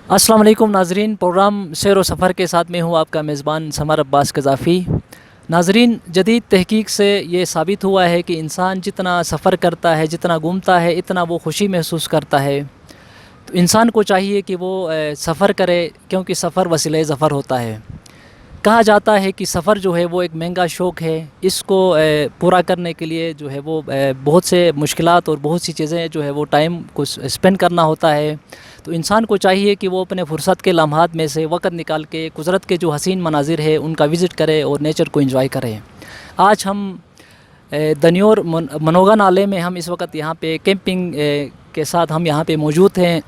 السلام علیکم ناظرین، پروگرام سیر و سفر کے ساتھ میں ہوں آپ کا میزبان سمر عباس قذافی۔ ناظرین، جدید تحقیق سے یہ ثابت ہوا ہے کہ انسان جتنا سفر کرتا ہے، جتنا گھومتا ہے، اتنا وہ خوشی محسوس کرتا ہے۔ تو انسان کو چاہیے کہ وہ سفر کرے، کیونکہ سفر وسیلہ ظفر ہوتا ہے۔ کہا جاتا ہے کہ سفر جو ہے وہ ایک مہنگا شوق ہے، اس کو پورا کرنے کے لیے جو ہے وہ بہت سے مشکلات اور بہت سی چیزیں جو ہے وہ ٹائم کو اسپینڈ کرنا ہوتا ہے۔ تو انسان کو چاہیے کہ وہ اپنے فرصت کے لمحات میں سے وقت نکال کے قدرت کے جو حسین مناظر ہے ان کا وزٹ کرے اور نیچر کو انجوائے کرے۔ آج ہم دنیور منوگا نالے میں ہم اس وقت یہاں پہ کیمپنگ کے ساتھ ہم یہاں پہ موجود ہیں۔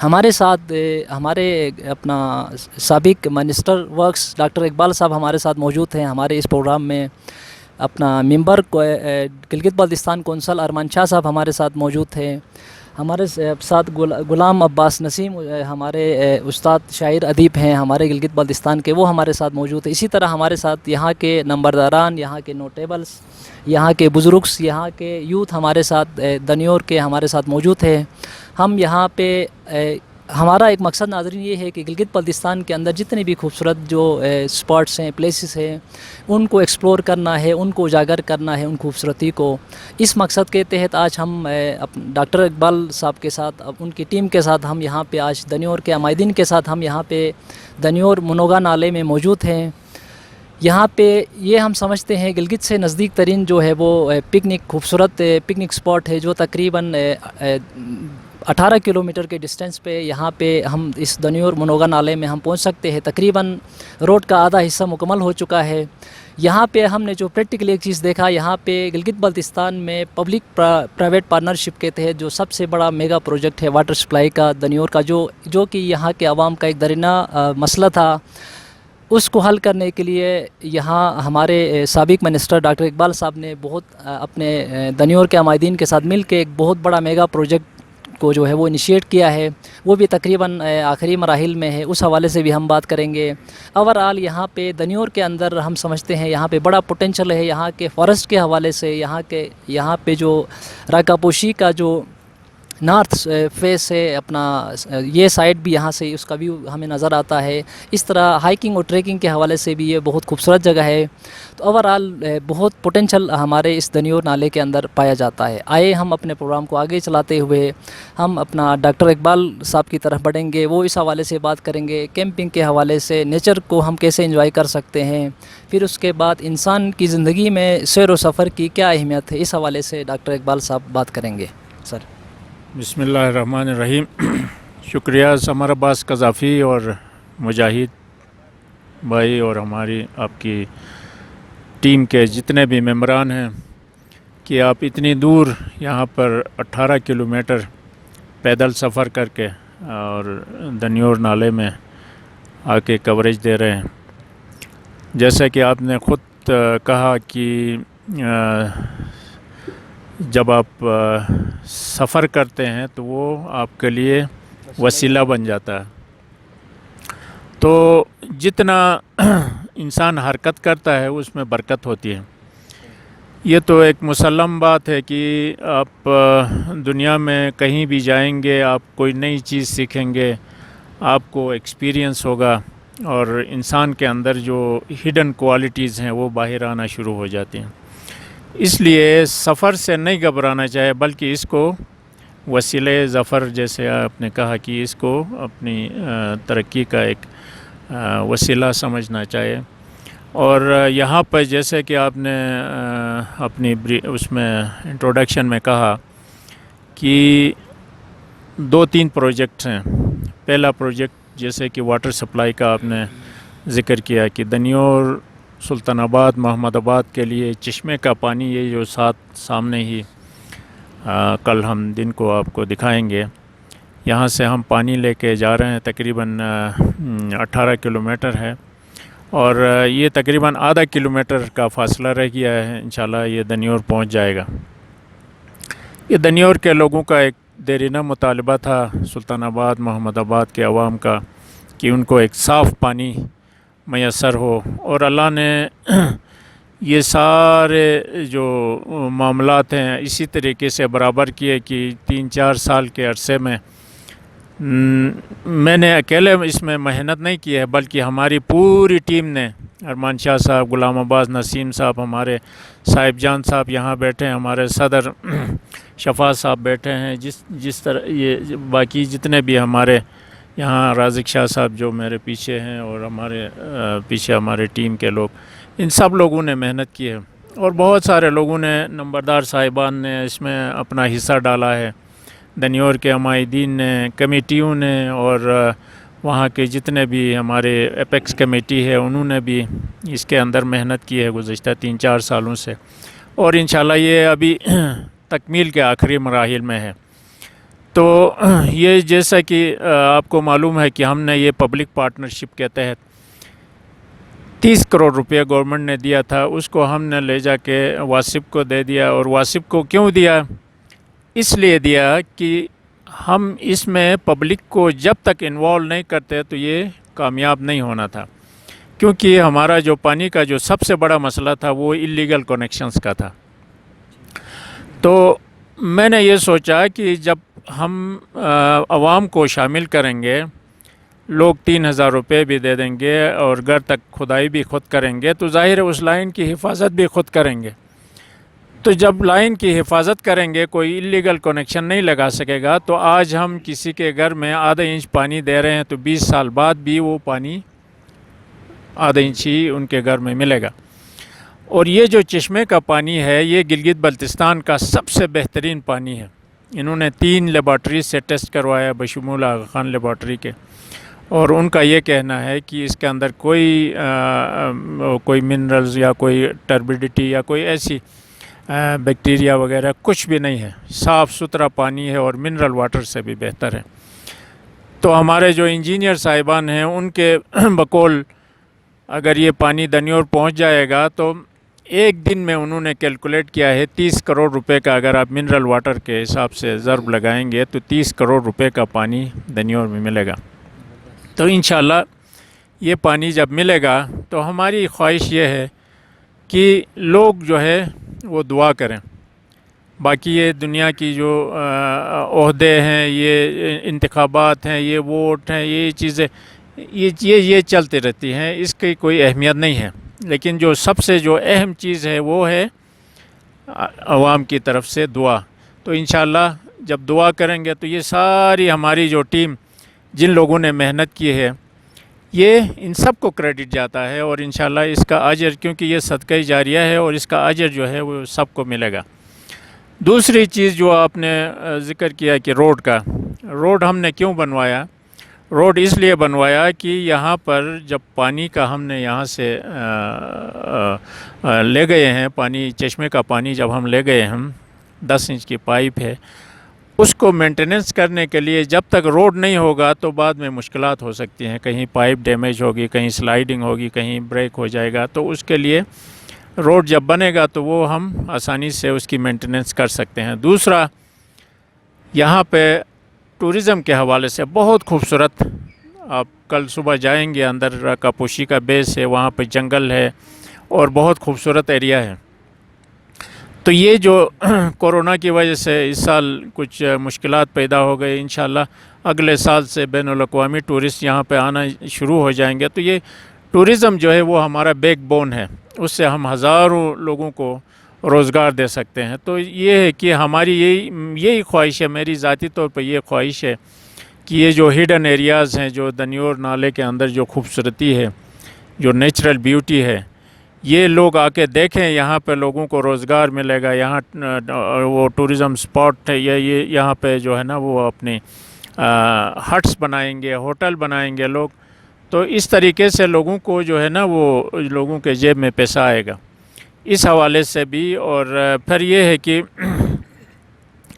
ہمارے ساتھ ہمارے اپنا سابق منسٹر ورکس ڈاکٹر اقبال صاحب ہمارے ساتھ موجود ہیں ہمارے اس پروگرام میں۔ اپنا ممبر گلگت بلتستان کونسل ارمان شاہ صاحب ہمارے ساتھ موجود ہیں۔ ہمارے ساتھ غلام عباس نسیم ہمارے استاد شاعر ادیب ہیں ہمارے گلگت بلتستان کے، وہ ہمارے ساتھ موجود ہیں۔ اسی طرح ہمارے ساتھ یہاں کے نمبرداران، یہاں کے نوٹیبلز، یہاں کے بزرگس، یہاں کے یوتھ ہمارے ساتھ دنیور کے ہمارے ساتھ موجود ہیں۔ ہم یہاں پہ ہمارا ایک مقصد ناظرین یہ ہے کہ گلگت بلتستان کے اندر جتنے بھی خوبصورت جو اسپاٹس ہیں، پلیسز ہیں، ان کو ایکسپلور کرنا ہے، ان کو اجاگر کرنا ہے، ان خوبصورتی کو۔ اس مقصد کے تحت آج ہم ڈاکٹر اقبال صاحب کے ساتھ، ان کی ٹیم کے ساتھ ہم یہاں پہ آج دنیور کے عمائدین کے ساتھ ہم یہاں پہ دنیور منوگا نالے میں موجود ہیں۔ یہاں پہ یہ ہم سمجھتے ہیں گلگت سے نزدیک ترین جو ہے وہ خوبصورت پکنک اسپاٹ ہے، جو تقریباً 18 کلومیٹر کے ڈسٹینس پہ یہاں پہ ہم اس دنیور منوگا نالے میں ہم پہنچ سکتے ہیں۔ تقریباً روڈ کا آدھا حصہ مکمل ہو چکا ہے۔ یہاں پہ ہم نے جو پریکٹیکلی ایک چیز دیکھا، یہاں پہ گلگت بلتستان میں پبلک پرائیویٹ پارٹنرشپ کے تحت جو سب سے بڑا میگا پروجیکٹ ہے واٹر سپلائی کا دنیور کا، جو کہ یہاں کے عوام کا ایک درینہ مسئلہ تھا، اس کو حل کرنے کے لیے یہاں ہمارے سابق منسٹر ڈاکٹر اقبال صاحب نے اپنے دنیور کے عمائدین کے ساتھ مل کے ایک بہت بڑا میگا پروجیکٹ کو جو ہے وہ انیشیٹ کیا ہے۔ وہ بھی تقریباً آخری مراحل میں ہے، اس حوالے سے بھی ہم بات کریں گے۔ اوورآل یہاں پہ دنیور کے اندر ہم سمجھتے ہیں یہاں پہ بڑا پوٹینشل ہے، یہاں کے فارسٹ کے حوالے سے، یہاں پہ جو راکا پوشی کا جو نارتھ فیس ہے اپنا، یہ سائڈ بھی یہاں سے اس کا ویو ہمیں نظر آتا ہے۔ اس طرح ہائیکنگ اور ٹریکنگ کے حوالے سے بھی یہ بہت خوبصورت جگہ ہے۔ تو اوورآل بہت پوٹینشل ہمارے اس دنیور نالے کے اندر پایا جاتا ہے۔ آئے ہم اپنے پروگرام کو آگے چلاتے ہوئے ہم اپنا ڈاکٹر اقبال صاحب کی طرف بڑھیں گے، وہ اس حوالے سے بات کریں گے، کیمپنگ کے حوالے سے نیچر کو ہم کیسے انجوائے کر سکتے ہیں، پھر اس کے بعد انسان کی زندگی میں سیر و سفر کی کیا اہمیت ہے، اس حوالے سے ڈاکٹر اقبال صاحب بات کریں گے۔ سر بسم اللہ الرحمن الرحیم۔ شکریہ سمر عباس قذافی اور مجاہد بھائی اور ہماری آپ کی ٹیم کے جتنے بھی ممبران ہیں کہ آپ اتنی دور یہاں پر 18 کلومیٹر پیدل سفر کر کے اور دنیور نالے میں آ کے کوریج دے رہے ہیں۔ جیسا کہ آپ نے خود کہا کہ جب آپ سفر کرتے ہیں تو وہ آپ کے لیے وسیلہ بن جاتا ہے۔ تو جتنا انسان حرکت کرتا ہے اس میں برکت ہوتی ہے۔ یہ تو ایک مسلم بات ہے کہ آپ دنیا میں کہیں بھی جائیں گے، آپ کوئی نئی چیز سیکھیں گے، آپ کو ایکسپیرینس ہوگا اور انسان کے اندر جو ہڈن کوالٹیز ہیں وہ باہر آنا شروع ہو جاتی ہیں۔ اس لیے سفر سے نہیں گھبرانا چاہے، بلکہ اس کو وسیلہ ظفر، جیسے آپ نے کہا کہ اس کو اپنی ترقی کا ایک وسیلہ سمجھنا چاہیے۔ اور یہاں پر جیسے کہ آپ نے اپنی اس میں انٹروڈکشن میں کہا کہ 2-3 پروجیکٹس ہیں۔ پہلا پروجیکٹ جیسے کہ واٹر سپلائی کا آپ نے ذکر کیا کہ دنیور، سلطان آباد، محمد آباد کے لیے چشمے کا پانی، یہ جو سامنے ہی کل ہم دن کو آپ کو دکھائیں گے، یہاں سے ہم پانی لے کے جا رہے ہیں، تقریباً 18 کلومیٹر ہے اور یہ تقریباً آدھا کلومیٹر کا فاصلہ رہ گیا ہے، انشاءاللہ یہ دنیور پہنچ جائے گا۔ یہ دنیور کے لوگوں کا ایک دیرینہ مطالبہ تھا، سلطان آباد، محمد آباد کے عوام کا، کہ ان کو ایک صاف پانی میسر ہو، اور اللہ نے یہ سارے جو معاملات ہیں اسی طریقے سے برابر کیے کہ 3-4 سال کے عرصے میں میں نے اکیلے اس میں محنت نہیں کی ہے، بلکہ ہماری پوری ٹیم نے، ارمان شاہ صاحب، غلام عباس نسیم صاحب، ہمارے صاحب جان صاحب یہاں بیٹھے ہیں، ہمارے صدر شفاعت صاحب بیٹھے ہیں، جس طرح یہ باقی جتنے بھی ہمارے یہاں رازق شاہ صاحب جو میرے پیچھے ہیں، اور ہمارے پیچھے ہمارے ٹیم کے لوگ، ان سب لوگوں نے محنت کی ہے، اور بہت سارے لوگوں نے، نمبردار صاحبان نے اس میں اپنا حصہ ڈالا ہے، دنیور کے عمائدین نے، کمیٹیوں نے، اور وہاں کے جتنے بھی ہمارے اپیکس کمیٹی ہے انہوں نے بھی اس کے اندر محنت کی ہے گزشتہ 3-4 سالوں سے، اور انشاءاللہ یہ ابھی تکمیل کے آخری مراحل میں ہے۔ تو یہ جیسا کہ آپ کو معلوم ہے کہ ہم نے یہ پبلک پارٹنرشپ کے تحت 30 کروڑ روپے گورنمنٹ نے دیا تھا، اس کو ہم نے لے جا کے واسف کو دے دیا۔ اور واسف کو کیوں دیا؟ اس لیے دیا کہ ہم اس میں پبلک کو جب تک انوالو نہیں کرتے تو یہ کامیاب نہیں ہونا تھا، کیونکہ ہمارا جو پانی کا جو سب سے بڑا مسئلہ تھا وہ اللیگل کنیکشنز کا تھا۔ تو میں نے یہ سوچا کہ جب ہم عوام کو شامل کریں گے، لوگ 3,000 روپے بھی دے دیں گے اور گھر تک کھدائی بھی خود کریں گے، تو ظاہر ہے اس لائن کی حفاظت بھی خود کریں گے۔ تو جب لائن کی حفاظت کریں گے، کوئی اللیگل کنیکشن نہیں لگا سکے گا، تو آج ہم کسی کے گھر میں آدھا انچ پانی دے رہے ہیں تو 20 سال بعد بھی وہ پانی آدھا انچ ہی ان کے گھر میں ملے گا۔ اور یہ جو چشمے کا پانی ہے، یہ گلگت بلتستان کا سب سے بہترین پانی ہے۔ انہوں نے 3 لیبارٹری سے ٹیسٹ کروایا بشمول آغا خان لیبارٹری کے، اور ان کا یہ کہنا ہے کہ اس کے اندر کوئی منرلز یا کوئی ٹربیڈیٹی یا کوئی ایسی بیکٹیریا وغیرہ کچھ بھی نہیں ہے، صاف ستھرا پانی ہے اور منرل واٹر سے بھی بہتر ہے۔ تو ہمارے جو انجینئر صاحبان ہیں ان کے بقول اگر یہ پانی دنیور پہنچ جائے گا تو ایک دن میں انہوں نے کیلکولیٹ کیا ہے 30 کروڑ روپے کا، اگر آپ منرل واٹر کے حساب سے ضرب لگائیں گے تو 30 کروڑ روپے کا پانی دنیور میں ملے گا۔ تو انشاءاللہ یہ پانی جب ملے گا تو ہماری خواہش یہ ہے کہ لوگ جو ہے وہ دعا کریں۔ باقی یہ دنیا کی جو عہدے ہیں، یہ انتخابات ہیں، یہ ووٹ ہیں، یہ چیزیں یہ چلتی رہتی ہیں، اس کی کوئی اہمیت نہیں ہے، لیکن جو سب سے جو اہم چیز ہے وہ ہے عوام کی طرف سے دعا۔ تو انشاءاللہ جب دعا کریں گے تو یہ ساری ہماری جو ٹیم، جن لوگوں نے محنت کی ہے، یہ ان سب کو کریڈٹ جاتا ہے، اور انشاءاللہ اس کا اجر، کیونکہ یہ صدقہ جاریہ ہے، اور اس کا اجر جو ہے وہ سب کو ملے گا۔ دوسری چیز جو آپ نے ذکر کیا کہ روڈ کا، روڈ ہم نے کیوں بنوایا؟ روڈ اس لیے بنوایا کہ یہاں پر جب پانی کا ہم نے یہاں سے لے گئے ہیں، پانی چشمے کا پانی جب ہم لے گئے ہم 10 انچ کی پائپ ہے، اس کو مینٹیننس کرنے کے لیے جب تک روڈ نہیں ہوگا تو بعد میں مشکلات ہو سکتی ہیں، کہیں پائپ ڈیمیج ہوگی، کہیں سلائیڈنگ ہوگی، کہیں بریک ہو جائے گا، تو اس کے لیے روڈ جب بنے گا تو وہ ہم آسانی سے اس کی مینٹیننس کر سکتے ہیں۔ دوسرا، یہاں پہ ٹورزم کے حوالے سے بہت خوبصورت، آپ کل صبح جائیں گے، اندر کاپوشی کا بیس ہے، وہاں پہ جنگل ہے اور بہت خوبصورت ایریا ہے۔ تو یہ جو کورونا کی وجہ سے اس سال کچھ مشکلات پیدا ہو گئے، انشاءاللہ اگلے سال سے بین الاقوامی ٹورسٹ یہاں پہ آنا شروع ہو جائیں گے، تو یہ ٹورزم جو ہے وہ ہمارا بیک بون ہے، اس سے ہم ہزاروں لوگوں کو روزگار دے سکتے ہیں۔ تو یہ ہے کہ ہماری یہی خواہش ہے، میری ذاتی طور پہ یہ خواہش ہے کہ یہ جو ہڈن ایریاز ہیں، جو دنیور نالے کے اندر جو خوبصورتی ہے، جو نیچرل بیوٹی ہے، یہ لوگ آ کے دیکھیں، یہاں پہ لوگوں کو روزگار ملے گا، یہاں وہ ٹورزم سپاٹ ہے، یہ یہاں پہ جو ہے نا وہ اپنے ہٹس بنائیں گے، ہوٹل بنائیں گے لوگ، تو اس طریقے سے لوگوں کو جو ہے نا وہ لوگوں کے جیب میں پیسہ آئے گا اس حوالے سے بھی۔ اور پھر یہ ہے کہ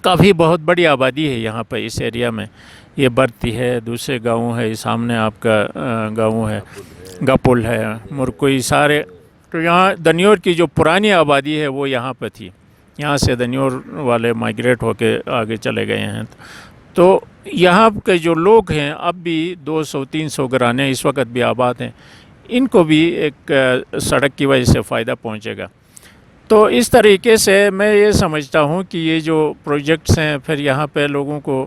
کافی بہت بڑی آبادی ہے یہاں پہ اس ایریا میں، یہ برتی ہے، دوسرے گاؤں ہے، سامنے آپ کا گاؤں ہے، گپل ہے، مرکوئی، سارے، تو یہاں دنیور کی جو پرانی آبادی ہے وہ یہاں پہ تھی، یہاں سے دنیور والے مائیگریٹ ہو کے آگے چلے گئے ہیں۔ تو یہاں کے جو لوگ ہیں اب بھی 200-300 گھرانے اس وقت بھی آباد ہیں، ان کو بھی ایک سڑک کی وجہ سے فائدہ پہنچے گا۔ تو اس طریقے سے میں یہ سمجھتا ہوں کہ یہ جو پروجیکٹس ہیں، پھر یہاں پہ لوگوں کو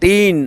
3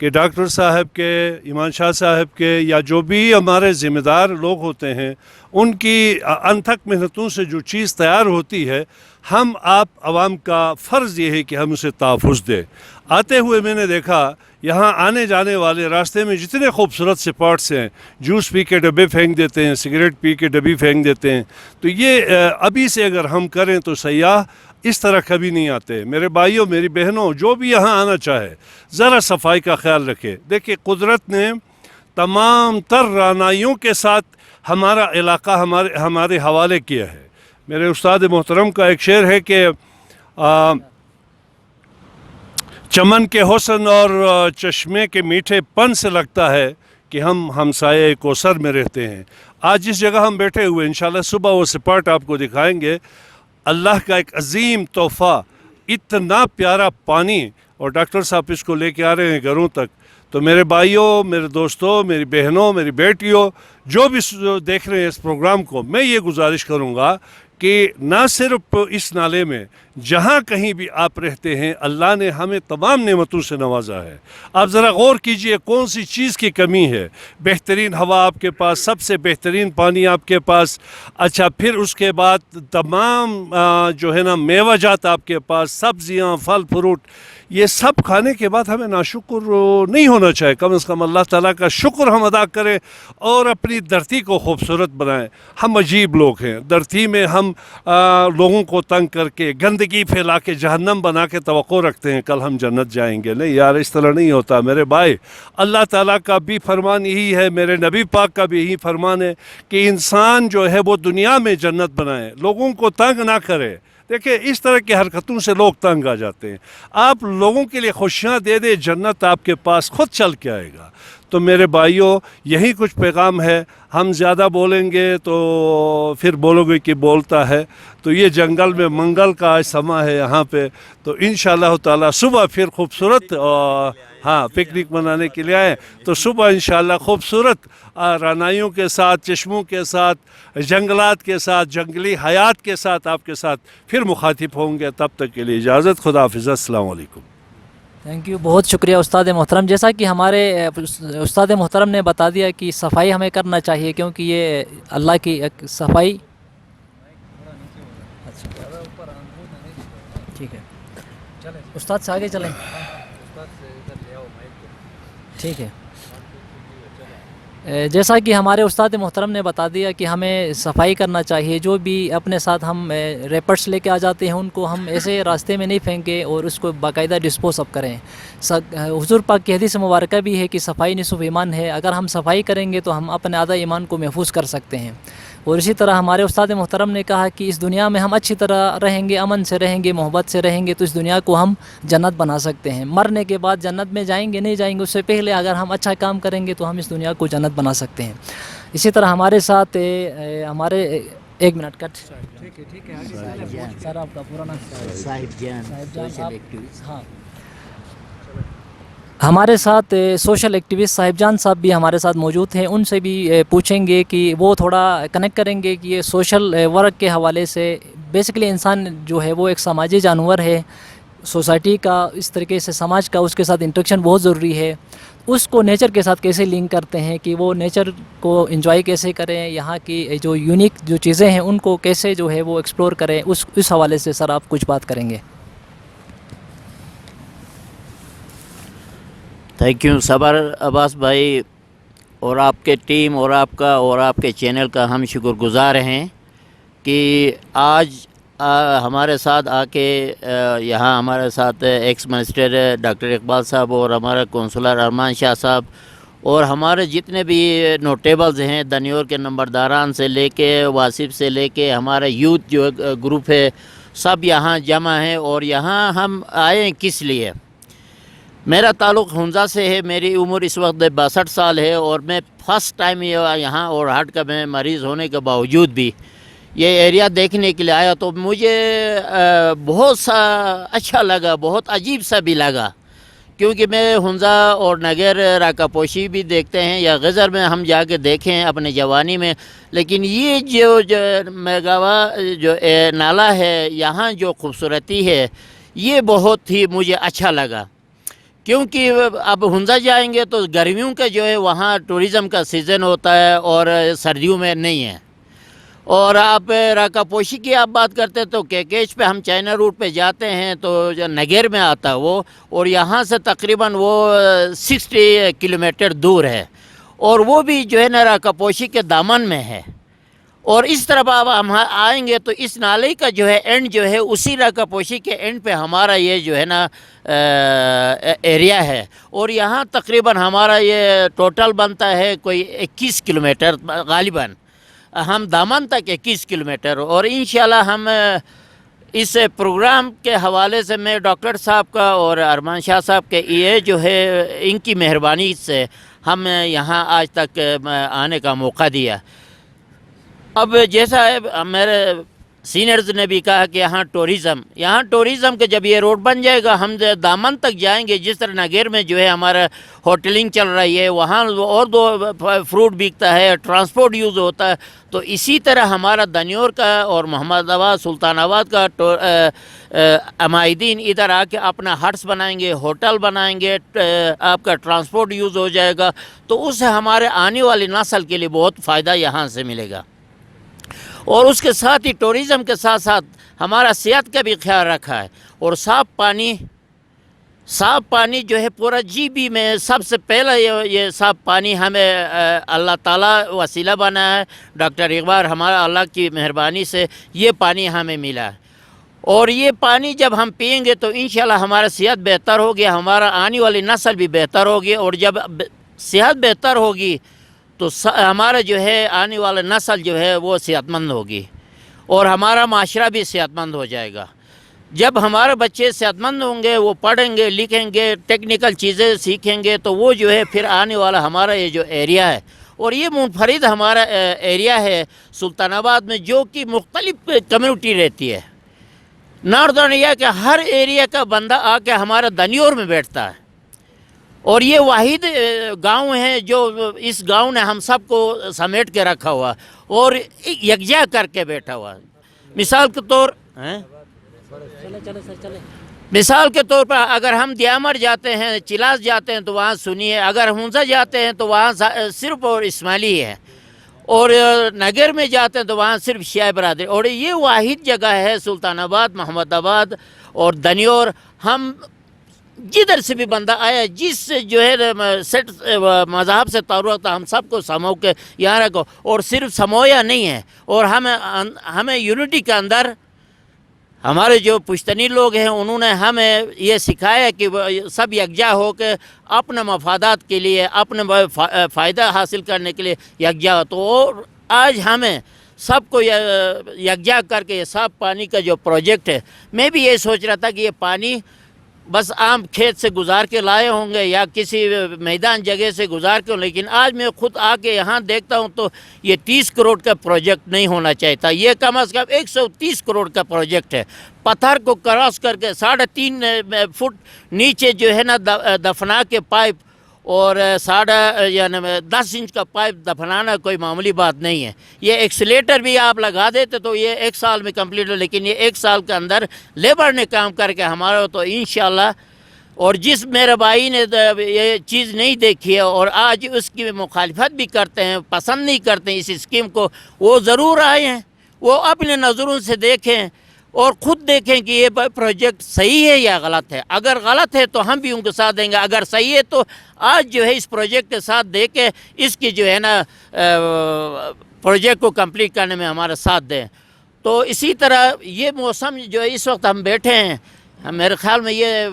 کہ ڈاکٹر صاحب کے، ایمان شاہ صاحب کے، یا جو بھی ہمارے ذمہ دار لوگ ہوتے ہیں، ان کی انتھک محنتوں سے جو چیز تیار ہوتی ہے، ہم آپ عوام کا فرض یہ ہے کہ ہم اسے تحفظ دیں۔ آتے ہوئے میں نے دیکھا یہاں آنے جانے والے راستے میں جتنے خوبصورت سپاٹس ہیں، جوس پی کے ڈبے پھینک دیتے ہیں، سگریٹ پی کے ڈبی پھینک دیتے ہیں، تو یہ ابھی سے اگر ہم کریں تو سیاح اس طرح کبھی نہیں آتے۔ میرے بھائیوں، میری بہنوں، جو بھی یہاں آنا چاہے ذرا صفائی کا خیال رکھے۔ دیکھیں، قدرت نے تمام تر رعنائیوں کے ساتھ ہمارا علاقہ ہمارے حوالے کیا ہے۔ میرے استاد محترم کا ایک شعر ہے کہ چمن کے حسن اور چشمے کے میٹھے پن سے لگتا ہے کہ ہم ہمسائے کوثر میں رہتے ہیں۔ آج جس جگہ ہم بیٹھے ہوئے انشاءاللہ صبح وہ سپاٹ آپ کو دکھائیں گے۔ اللہ کا ایک عظیم تحفہ، اتنا پیارا پانی، اور ڈاکٹر صاحب اس کو لے کے آ رہے ہیں گھروں تک۔ تو میرے بھائیوں، میرے دوستوں، میری بہنوں، میری بیٹیوں، جو بھی دیکھ رہے ہیں اس پروگرام کو، میں یہ گزارش کروں گا کہ نہ صرف اس نالے میں، جہاں کہیں بھی آپ رہتے ہیں، اللہ نے ہمیں تمام نعمتوں سے نوازا ہے۔ آپ ذرا غور کیجئے کون سی چیز کی کمی ہے۔ بہترین ہوا آپ کے پاس، سب سے بہترین پانی آپ کے پاس، اچھا پھر اس کے بعد تمام جو ہے نا میوہ جات آپ کے پاس، سبزیاں، پھل فروٹ، یہ سب کھانے کے بعد ہمیں ناشکر نہیں ہونا چاہیے۔ کم از کم اللہ تعالیٰ کا شکر ہم ادا کریں اور اپنی دھرتی کو خوبصورت بنائیں۔ ہم عجیب لوگ ہیں، دھرتی میں ہم لوگوں کو تنگ کر کے، گندگی پھیلا کے جہنم بنا کے توقع رکھتے ہیں کل ہم جنت جائیں گے۔ نہیں یار، اس طرح نہیں ہوتا میرے بھائی۔ اللہ تعالیٰ کا بھی فرمان یہی ہے، میرے نبی پاک کا بھی یہی فرمان ہے کہ انسان جو ہے وہ دنیا میں جنت بنائے، لوگوں کو تنگ نہ کرے۔ دیکھیں، اس طرح کی حرکتوں سے لوگ تنگ آ جاتے ہیں۔ آپ لوگوں کے لیے خوشیاں دے دیں، جنت آپ کے پاس خود چل کے آئے گا۔ تو میرے بھائیوں، یہی کچھ پیغام ہے۔ ہم زیادہ بولیں گے تو پھر بولو گے کہ بولتا ہے، تو یہ جنگل میں منگل کا آج سما ہے یہاں پہ، تو انشاءاللہ تعالی صبح پھر خوبصورت پکنک منانے کے لیے آئیں، تو صبح انشاءاللہ خوبصورت رعنائیوں کے ساتھ، چشموں کے ساتھ، جنگلات کے ساتھ، جنگلی حیات کے ساتھ آپ کے ساتھ پھر مخاطب ہوں گے۔ تب تک کے لیے اجازت، خدا حافظ، السلام علیکم۔ تھینک یو، بہت شکریہ استاد محترم۔ جیسا کہ ہمارے استاد محترم نے بتا دیا کہ صفائی ہمیں کرنا چاہیے، کیونکہ یہ اللہ کی ایک صفائی۔ ٹھیک ہے، استاد سے آگے چلیں۔ ٹھیک ہے، جیسا کہ ہمارے استاد محترم نے بتا دیا کہ ہمیں صفائی کرنا چاہیے۔ جو بھی اپنے ساتھ ہم ریپرس لے کے آ جاتے ہیں، ان کو ہم ایسے راستے میں نہیں پھینکیں اور اس کو باقاعدہ ڈسپوز اپ کریں۔ حضور پاک کی حدیث مبارکہ بھی ہے کہ صفائی نصف ایمان ہے۔ اگر ہم صفائی کریں گے تو ہم اپنے آدھا ایمان کو محفوظ کر سکتے ہیں۔ اور اسی طرح ہمارے استاد محترم نے کہا کہ اس دنیا میں ہم اچھی طرح رہیں گے، امن سے رہیں گے، محبت سے رہیں گے، تو اس دنیا کو ہم جنت بنا سکتے ہیں۔ مرنے کے بعد جنت میں جائیں گے نہیں جائیں گے، اس سے پہلے اگر ہم اچھا کام کریں گے تو ہم اس دنیا کو جنت بنا سکتے ہیں۔ اسی طرح ہمارے ساتھ ہمارے ایک منٹ کٹ، ٹھیک ہے، سر آپ کا پورا نام؟ صاحب جان، ہاں، ہمارے ساتھ سوشل ایکٹیوسٹ صاحب جان صاحب بھی ہمارے ساتھ موجود ہیں۔ ان سے بھی پوچھیں گے کہ وہ تھوڑا کنیکٹ کریں گے کہ یہ سوشل ورک کے حوالے سے، بیسیکلی انسان جو ہے وہ ایک سماجی جانور ہے، سوسائٹی کا، اس طریقے سے سماج کا اس کے ساتھ انٹریکشن بہت ضروری ہے۔ اس کو نیچر کے ساتھ کیسے لنک کرتے ہیں، کہ وہ نیچر کو انجوائے کیسے کریں، یہاں کی جو یونیک جو چیزیں ہیں ان کو کیسے جو ہے وہ ایکسپلور کریں، اس حوالے سے سر آپ کچھ بات کریں گے۔ تھینک یو صبر عباس بھائی، اور آپ کے ٹیم اور آپ کا اور آپ کے چینل کا ہم شکر گزار ہیں کہ آج ہمارے ساتھ آ کے یہاں ہمارے ساتھ ایکس منسٹر ڈاکٹر اقبال صاحب اور ہمارے کونسلر ارمان شاہ صاحب اور ہمارے جتنے بھی نوٹیبلز ہیں، دنیور کے نمبرداران سے لے کے واصف سے لے کے ہمارا یوتھ جو گروپ ہے، سب یہاں جمع ہیں۔ اور یہاں ہم آئے کس لیے؟ میرا تعلق ہنزا سے ہے، میری عمر اس وقت 62 سال ہے، اور میں فرسٹ ٹائم یہاں اور ہارٹ کا میں مریض ہونے کے باوجود بھی یہ ایریا دیکھنے کے لیے آیا، تو مجھے بہت سا اچھا لگا، بہت عجیب سا بھی لگا، کیونکہ میں ہنزا اور نگر راکا پوشی بھی دیکھتے ہیں یا غزر میں ہم جا کے دیکھیں اپنے جوانی میں، لیکن یہ جو میگاوا جو نالا ہے، یہاں جو خوبصورتی ہے، یہ بہت ہی مجھے اچھا لگا، کیونکہ اب ہنزا جائیں گے تو گرمیوں کا جو ہے وہاں ٹورزم کا سیزن ہوتا ہے اور سردیوں میں نہیں ہے. اور آپ راکا پوشی کی آپ بات کرتے ہیں تو کیکیچ پہ ہم چائنا روٹ پہ جاتے ہیں تو جو نگیر میں آتا ہے وہ، اور یہاں سے تقریباً وہ 60 کلومیٹر دور ہے، اور وہ بھی جو ہے نا راکا پوشی کے دامن میں ہے. اور اس طرف اب ہم آئیں گے تو اس نالے کا جو ہے اینڈ جو ہے اسی راکا پوشی کے اینڈ پہ ہمارا یہ جو ہے نا ایریا ہے. اور یہاں تقریباً ہمارا یہ ٹوٹل بنتا ہے کوئی 21 کلومیٹر غالباً، ہم دامن تک 21 کلومیٹر. اور انشاءاللہ ہم اس پروگرام کے حوالے سے میں ڈاکٹر صاحب کا اور ارمان شاہ صاحب کے یہ جو ہے ان کی مہربانی سے ہم یہاں آج تک آنے کا موقع دیا. اب جیسا ہے میرے سینئرز نے بھی کہا کہ یہاں ٹورزم کے جب یہ روڈ بن جائے گا ہم دامن تک جائیں گے. جس طرح نگیر میں جو ہے ہمارا ہوٹلنگ چل رہی ہے، وہاں اور دو فروٹ بکتا ہے، ٹرانسپورٹ یوز ہوتا ہے، تو اسی طرح ہمارا دنیور کا اور محمد آباد سلطان آباد کا عمائدین ادھر آ کے اپنا ہٹس بنائیں گے، ہوٹل بنائیں گے، آپ کا ٹرانسپورٹ یوز ہو جائے گا. تو اس سے ہمارے آنے والی نسل کے لیے بہت فائدہ یہاں سے ملے گا. اور اس کے ساتھ ہی ٹورزم کے ساتھ ساتھ ہمارا صحت کا بھی خیال رکھا ہے. اور صاف پانی جو ہے پورا جی بی میں سب سے پہلا یہ صاف پانی ہمیں اللہ تعالیٰ وسیلہ بنا ہے. ڈاکٹر اقبال ہمارا اللہ کی مہربانی سے یہ پانی ہمیں ملا ہے. اور یہ پانی جب ہم پئیں گے تو انشاءاللہ ہمارا صحت بہتر ہوگی، ہمارا آنے والی نسل بھی بہتر ہوگی. اور جب صحت بہتر ہوگی تو ہمارا جو ہے آنے والا نسل جو ہے وہ صحت مند ہوگی، اور ہمارا معاشرہ بھی صحت مند ہو جائے گا. جب ہمارے بچے صحت مند ہوں گے، وہ پڑھیں گے، لکھیں گے، ٹیکنیکل چیزیں سیکھیں گے، تو وہ جو ہے پھر آنے والا ہمارا یہ جو ایریا ہے، اور یہ منفرد ہمارا ایریا ہے سلطان آباد میں، جو کہ مختلف کمیونٹی رہتی ہے. ناردرن ایریا کے ہر ایریا کا بندہ آ کے ہمارا دنیور میں بیٹھتا ہے. اور یہ واحد گاؤں ہے جو اس گاؤں نے ہم سب کو سمیٹ کے رکھا ہوا اور یکجا کر کے بیٹھا ہوا. مثال کے طور پر اگر ہم دیامر جاتے ہیں، چلاس جاتے ہیں تو وہاں سنی ہے، اگر ہنزا جاتے ہیں تو وہاں صرف اور اسماعیلی ہے، اور نگر میں جاتے ہیں تو وہاں صرف شیعہ برادری. اور یہ واحد جگہ ہے سلطان آباد، محمد آباد اور دنیور. ہم جدھر سے بھی بندہ آیا، جس سے جو ہے مذہب سے تعلق تھا، ہم سب کو سمو کے یہاں رکھو. اور صرف سمویا نہیں ہے، اور ہمیں یونٹی کے اندر ہمارے جو پشتنی لوگ ہیں انہوں نے ہمیں یہ سکھایا کہ سب یکجا ہو کے اپنے مفادات کے لیے، اپنے فائدہ حاصل کرنے کے لیے یکجا ہو. تو آج ہمیں سب کو یکجا کر کے یہ صاف پانی کا جو پروجیکٹ ہے، میں بھی یہ سوچ رہا تھا کہ یہ پانی بس عام کھیت سے گزار کے لائے ہوں گے یا کسی میدان جگہ سے گزار کے، لیکن آج میں خود آ کے یہاں دیکھتا ہوں تو یہ 30 کروڑ کا پروجیکٹ نہیں ہونا چاہیے تھا. یہ کم از کم 130 کروڑ کا پروجیکٹ ہے. پتھر کو کراس کر کے 3.5 فٹ نیچے جو ہے نا دفنا کے پائپ، اور 10 انچ کا پائپ دفنانا کوئی معمولی بات نہیں ہے. یہ ایکسیلیٹر بھی آپ لگا دیتے تو یہ 1 سال میں کمپلیٹ ہو، لیکن یہ 1 سال کے اندر لیبر نے کام کر کے ہمارا تو انشاءاللہ. اور جس میرے بھائی نے یہ چیز نہیں دیکھی ہے اور آج اس کی مخالفت بھی کرتے ہیں، پسند نہیں کرتے ہیں اس اسکیم کو، وہ ضرور آئے ہیں، وہ اپنے نظروں سے دیکھیں اور خود دیکھیں کہ یہ پروجیکٹ صحیح ہے یا غلط ہے. اگر غلط ہے تو ہم بھی ان کے ساتھ دیں گے، اگر صحیح ہے تو آج جو ہے اس پروجیکٹ کے ساتھ دے کے اس کی جو ہے نا پروجیکٹ کو کمپلیٹ کرنے میں ہمارا ساتھ دیں. تو اسی طرح یہ موسم جو اس وقت ہم بیٹھے ہیں، میرے خیال میں یہ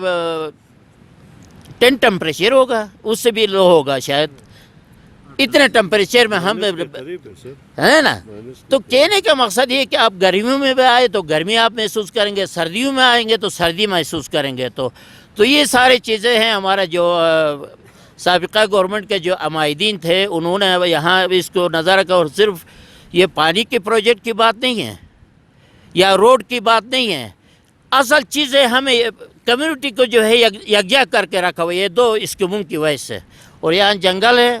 10 ٹمپریچر ہوگا، اس سے بھی لو ہوگا شاید. اتنے ٹمپریچر میں ہم ہے نا. تو کہنے کا مقصد یہ کہ آپ گرمیوں میں بھی آئے تو گرمی آپ محسوس کریں گے، سردیوں میں آئیں گے تو سردی محسوس کریں گے. تو یہ ساری چیزیں ہیں. ہمارا جو سابقہ گورنمنٹ کے جو عمائدین تھے انہوں نے یہاں اس کو نظر رکھا. اور صرف یہ پانی کے پروجیکٹ کی بات نہیں ہے یا روڈ کی بات نہیں ہے، اصل چیزیں ہمیں کمیونٹی کو جو ہے یکجا کر کے رکھا ہوا یہ 2 اسکیموں کی وجہ سے. اور یہاں جنگل ہے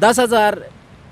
10,000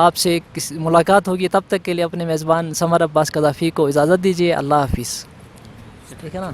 آپ سے ملاقات ہوگی. تب تک کے لیے اپنے میزبان سمر عباس قذافی کو اجازت دیجیے. اللہ حافظ. ٹھیک ہے نا.